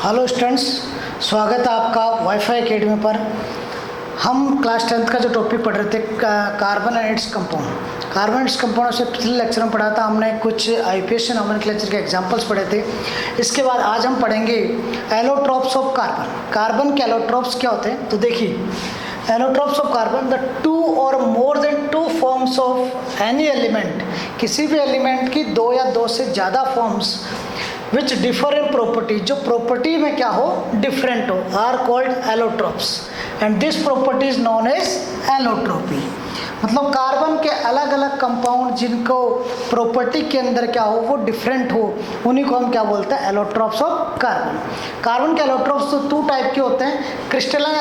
Hello students, स्वागत है आपका वाईफाई एकेडमी पर। हम क्लास 10th का जो टॉपिक पढ़ रहे थे carbon and its compound. Carbon and its compound से पिछले लेक्चर में पढ़ा था हमने, कुछ आईपीएस नोमेनक्लेचर के एग्जांपल्स पढ़े थे। इसके बाद आज हम पढ़ेंगे एलोट्रॉप्स ऑफ कार्बन। कार्बन के एलोट्रॉप्स क्या होते हैं, तो देखिए allotropes of carbon the two और more than two forms of any element, किसी भी एलिमेंट की दो या दो से ज़्यादा forms which differ in property, जो प्रॉपर्टी में क्या हो, डिफरेंट हो, are called allotropes and this property is known as allotropy. मतलब कार्बन के अलग अलग कंपाउंड जिनको प्रॉपर्टी के अंदर क्या हो, वो डिफरेंट हो, उन्हीं को हम क्या बोलते हैं, एलोट्रॉप्स ऑफ कार्बन। कार्बन के एलोट्रॉप्स तो टू टाइप के होते हैं, क्रिस्टलाइन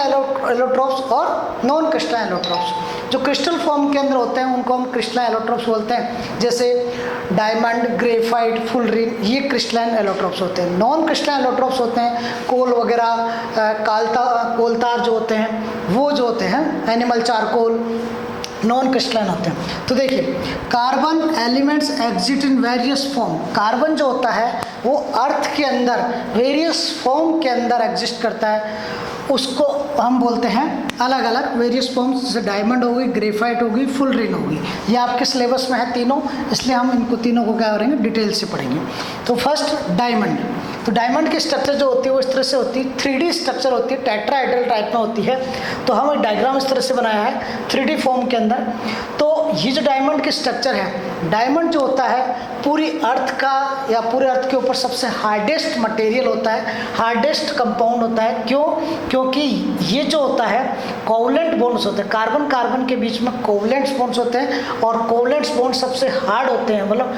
एलोट्रॉप्स और नॉन क्रिस्टलाइन एलोट्रॉप्स। जो क्रिस्टल फॉर्म के अंदर होते हैं उनको हम क्रिस्टलाइन एलोट्रॉप्स बोलते हैं, जैसे डायमंड, ग्रेफाइट, फुलरिन, ये क्रिस्टलाइन एलोट्रॉप्स होते हैं। नॉन क्रिस्टलाइन एलोट्रॉप्स होते हैं कोल वगैरह, कोलतार जो होते हैं वो जो होते हैं, एनिमल चारकोल, नॉन क्रिस्टलाइन होते हैं। तो देखिए carbon elements exit in various form. Carbon जो होता है वो अर्थ के अंदर वेरियस फॉर्म के अंदर एग्जिस्ट करता है, उसको हम बोलते हैं अलग अलग वेरियस फॉर्म्स, जैसे डायमंड होगी, ग्रेफाइट होगी, फुलरिन होगी। ये आपके सिलेबस में है तीनों, इसलिए हम इनको तीनों को क्या करेंगे, डिटेल से पढ़ेंगे। तो फर्स्ट डायमंड। तो डायमंड की स्ट्रक्चर जो होती है वो इस तरह से होती है, 3D स्ट्रक्चर होती है, टेट्राहेड्रल टाइप में होती है। तो हम एक डायग्राम इस तरह से बनाया है 3D फॉर्म के अंदर। तो ये जो डायमंड की स्ट्रक्चर है, डायमंड जो होता है पूरी अर्थ का या पूरे अर्थ के ऊपर सबसे हार्डेस्ट मटेरियल होता है, हार्डेस्ट कंपाउंड होता है। क्यों? क्योंकि ये जो होता है कोवलेंट बॉन्ड्स होते हैं, कार्बन कार्बन के बीच में कोवलेंट बॉन्ड्स होते हैं और कोवलेंट बॉन्ड सबसे हार्ड होते हैं, मतलब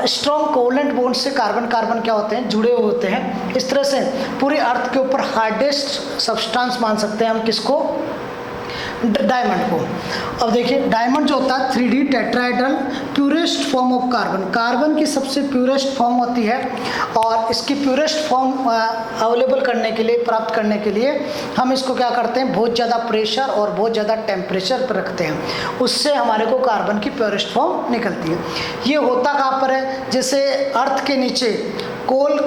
स्ट्रॉन्ग कोवलेंट बॉन्ड से कार्बन कार्बन क्या होते हैं, जुड़े हुए होते हैं। इस तरह से पूरे अर्थ के ऊपर हार्डेस्ट सब्सटेंस मान सकते हैं हम किसको, डायमंड को। अब देखिए डायमंड जो होता है 3D tetrahedral purest form of carbon, carbon की सबसे प्यूरेस्ट फॉर्म होती है और इसकी प्यूरेस्ट फॉर्म अवेलेबल करने के लिए, प्राप्त करने के लिए हम इसको क्या करते हैं, बहुत ज़्यादा प्रेशर और बहुत ज़्यादा टेम्परेचर पर रखते हैं, उससे हमारे को कार्बन की प्यूरेस्ट फॉर्म निकलती है। ये होता कहाँ पर है, जैसे अर्थ के नीचे कोल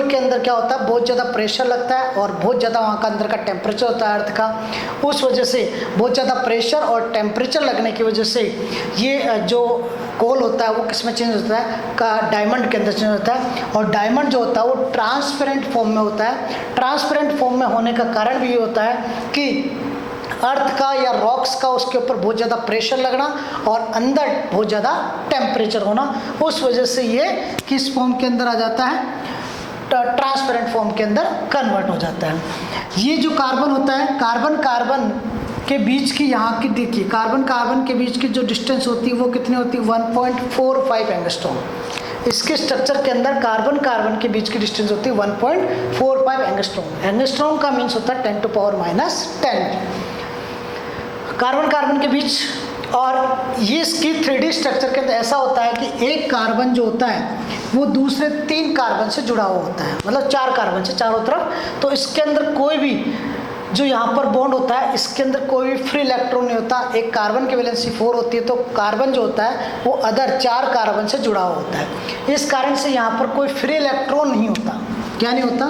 के अंदर क्या होता है, बहुत ज़्यादा प्रेशर लगता है और बहुत ज़्यादा वहाँ का अंदर का टेम्परेचर होता है अर्थ का, उस वजह से बहुत ज़्यादा प्रेशर और टेम्परेचर लगने की वजह से ये जो कोल होता है वो किस में चेंज होता है, का डायमंड के अंदर चेंज होता है। और डायमंड जो होता है वो ट्रांसपेरेंट फॉर्म में होता है। ट्रांसपेरेंट फॉर्म में होने का कारण भी ये होता है कि अर्थ का या रॉक्स का उसके ऊपर बहुत ज़्यादा प्रेशर लगना और अंदर बहुत ज़्यादा टेम्परेचर होना, उस वजह से ये किस फॉर्म के अंदर आ जाता है, ट्रांसपेरेंट फॉर्म के अंदर कन्वर्ट हो जाता है। ये जो कार्बन होता है, कार्बन कार्बन के बीच की, यहाँ की देखिए कार्बन कार्बन के बीच की जो डिस्टेंस होती है वो कितनी होती है, 1.45 एंगस्ट्रॉम। इसके स्ट्रक्चर के अंदर कार्बन कार्बन के बीच की डिस्टेंस होती है 1.45 एंगस्ट्रॉम। एंगस्ट्रॉम का मीन्स होता है 10⁻⁻10 कार्बन कार्बन के बीच। और ये इसकी 3D स्ट्रक्चर के अंदर ऐसा होता है कि एक कार्बन जो होता है वो दूसरे 3 कार्बन से जुड़ा हुआ होता है, मतलब 4 कार्बन से चारों तरफ। तो इसके अंदर कोई भी जो यहाँ पर बॉन्ड होता है, इसके अंदर कोई भी फ्री इलेक्ट्रॉन नहीं होता। एक कार्बन की वैलेंसी 4 होती है, तो कार्बन जो होता है वो अदर 4 कार्बन से जुड़ा हुआ होता है। इस कारण से यहाँ पर कोई फ्री इलेक्ट्रॉन नहीं होता। क्या नहीं होता?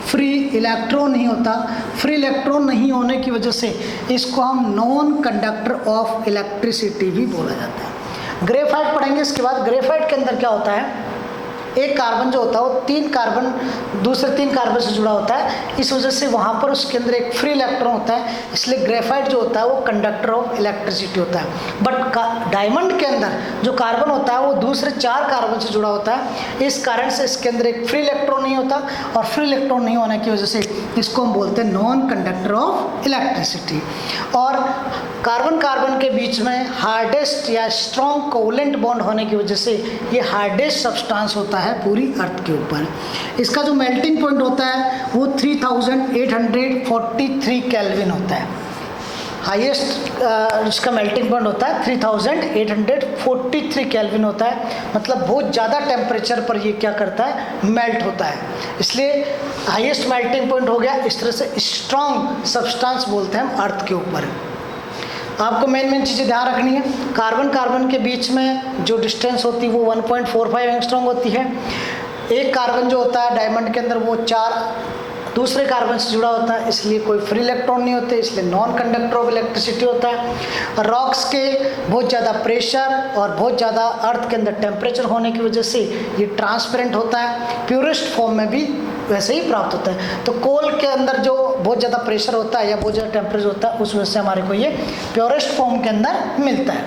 फ्री इलेक्ट्रॉन नहीं होता। फ्री इलेक्ट्रॉन नहीं होने की वजह से इसको हम नॉन कंडक्टर ऑफ इलेक्ट्रिसिटी भी बोला जाता है। ग्रेफाइट पढ़ेंगे इसके बाद। ग्रेफाइट के अंदर क्या होता है, एक कार्बन जो होता है वो 3 कार्बन दूसरे 3 कार्बन से जुड़ा होता है, इस वजह से वहाँ पर उसके अंदर एक फ्री इलेक्ट्रॉन होता है, इसलिए ग्रेफाइट जो होता है वो कंडक्टर ऑफ इलेक्ट्रिसिटी होता है। बट डायमंड के अंदर जो कार्बन होता है वो दूसरे 4 कार्बन से जुड़ा होता है, इस कारण से इसके अंदर एक फ्री इलेक्ट्रॉन नहीं होता और फ्री इलेक्ट्रॉन नहीं होने की वजह से इसको हम बोलते हैं नॉन कंडक्टर ऑफ इलेक्ट्रिसिटी। और कार्बन कार्बन के बीच में हार्डेस्ट या स्ट्रॉन्ग कोवलेंट बॉन्ड होने की वजह से ये हार्डेस्ट सब्सटेंस होता है पूरी अर्थ के ऊपर। इसका जो मेल्टिंग पॉइंट होता है वो 3843 केल्विन होता है। हाईएस्ट इसका मेल्टिंग पॉइंट होता है 3843 केल्विन होता है, मतलब बहुत ज़्यादा टेम्परेचर पर ये क्या करता है, मेल्ट होता है, इसलिए हाईएस्ट मेल्टिंग पॉइंट हो गया। इस तरह से स्ट्रॉन्ग सब्सटेंस बोलते हैं हम अर्थ के ऊपर। आपको मेन चीज़ें ध्यान रखनी है। कार्बन कार्बन के बीच में जो डिस्टेंस होती है वो 1.45 एंगस्ट्रॉम होती है। एक कार्बन जो होता है डायमंड के अंदर वो 4 दूसरे कार्बन से जुड़ा होता है, इसलिए कोई फ्री इलेक्ट्रॉन नहीं होते, इसलिए नॉन कंडक्टर ऑफ इलेक्ट्रिसिटी होता है। रॉक्स के बहुत ज़्यादा प्रेशर और बहुत ज़्यादा अर्थ के अंदर टेम्परेचर होने की वजह से ये ट्रांसपेरेंट होता है, प्योरेस्ट फॉर्म में भी वैसे ही प्राप्त होता है। तो कोल के अंदर जो बहुत ज़्यादा प्रेशर होता है या बहुत ज़्यादा टेम्परेचर होता है उस वजह से हमारे को ये प्योरेस्ट फॉर्म के अंदर मिलता है।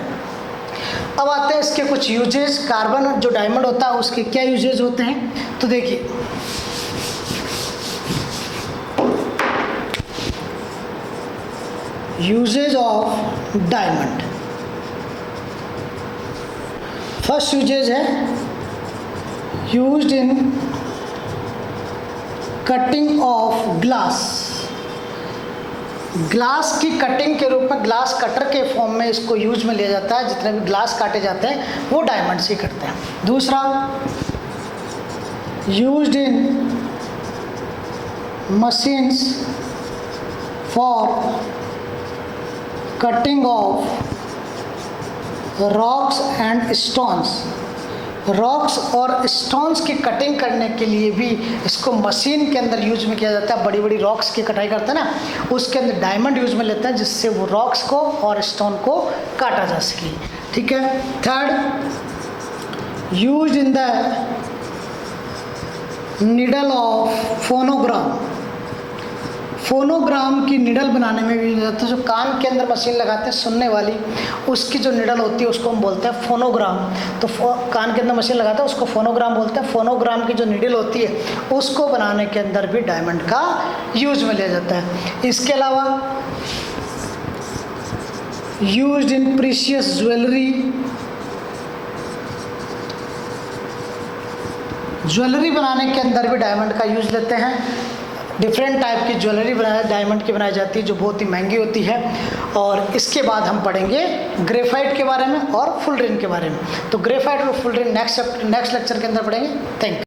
अब आते हैं इसके कुछ यूजेज। कार्बन जो डायमंड होता है उसके क्या यूजेज होते हैं, तो देखिए uses of diamond. First uses है used in cutting of glass. Glass की कटिंग के रूप में, ग्लास कटर के फॉर्म में इसको यूज में लिया जाता है। जितने भी ग्लास काटे जाते हैं वो डायमंड से कटते हैं। दूसरा used in machines for cutting of rocks and stones. Rocks और स्टोन्स की कटिंग करने के लिए भी इसको मशीन के अंदर यूज में किया जाता है। बड़ी बड़ी रॉक्स की कटाई करते हैं ना, उसके अंदर डायमंड यूज में लेते हैं जिससे वो रॉक्स को और स्टोन को काटा जा सके। ठीक है। Third, use in the needle of phonogram. Phonogram की निडल बनाने में भी यूज होता है। जो कान के अंदर मशीन लगाते हैं सुनने वाली, उसकी जो निडल होती है उसको हम बोलते हैं फोनोग्राम। तो कान के अंदर मशीन लगाते हैं उसको फोनोग्राम बोलते हैं। फोनोग्राम की जो निडल होती है उसको बनाने के अंदर भी डायमंड का यूज में लिया जाता है। इसके अलावा used in precious jewellery. Jewellery बनाने के अंदर भी डायमंड का यूज लेते हैं। डिफरेंट टाइप की ज्वेलरी डायमंड की बनाई जाती है जो बहुत ही महंगी होती है। और इसके बाद हम पढ़ेंगे ग्रेफाइट के बारे में और फुलरिन के बारे में। तो ग्रेफाइट और फुलरिन नेक्स्ट लेक्चर के अंदर पढ़ेंगे। Thank you.